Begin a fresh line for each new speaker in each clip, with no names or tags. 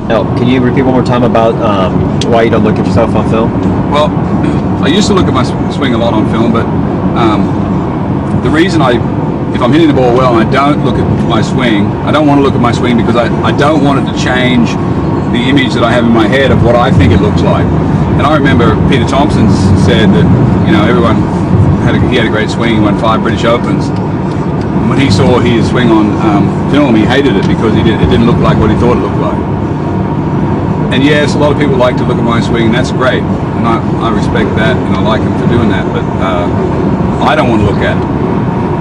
Elk, can you repeat one more time about why you don't look at yourself on film?
Well, I used to look at my swing a lot on film, but the reason if I'm hitting the ball well and I don't look at my swing, I don't want to look at my swing because I don't want it to change the image that I have in my head of what I think it looks like. And I remember Peter Thompson said that, everyone he had a great swing, he won 5 British Opens. And when he saw his swing on film, he hated it because it didn't look like what he thought it looked like. And yes, a lot of people like to look at my swing, and that's great. And I respect that, and I like him for doing that, but I don't want to look at it.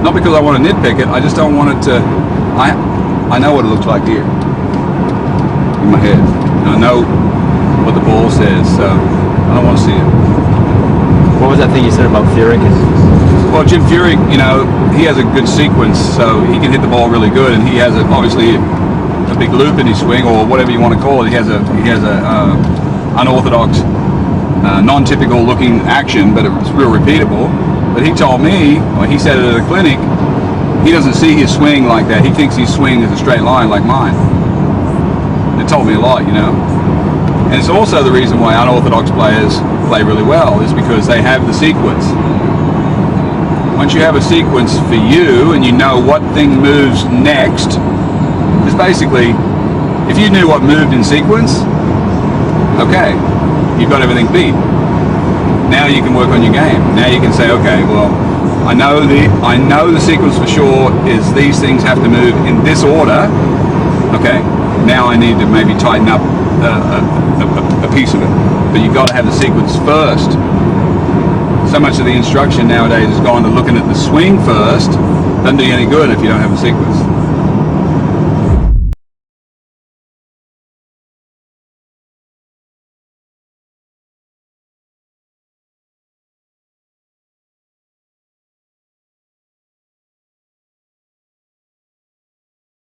Not because I want to nitpick it, I just don't want it to, I know what it looks like here, in my head. And I know what the ball says, so I don't want to see it.
What was that thing you said about Furyk?
Well, Jim Furyk, he has a good sequence, so he can hit the ball really good, and he has obviously a big loop in his swing, or whatever you want to call it. He has a unorthodox, non-typical looking action, but it's real repeatable. But he told me, or he said it at a clinic, he doesn't see his swing like that. He thinks his swing is a straight line like mine. It told me a lot, And it's also the reason why unorthodox players play really well, is because they have the sequence. Once you have a sequence for you and you know what thing moves next, because basically, if you knew what moved in sequence, okay, you've got everything beat. Now you can work on your game. Now you can say, okay, well, I know the sequence for sure is these things have to move in this order. Okay, now I need to maybe tighten up a piece of it. But you've got to have the sequence first. So much of the instruction nowadays has gone to looking at the swing first. Doesn't do you any good if you don't have a sequence.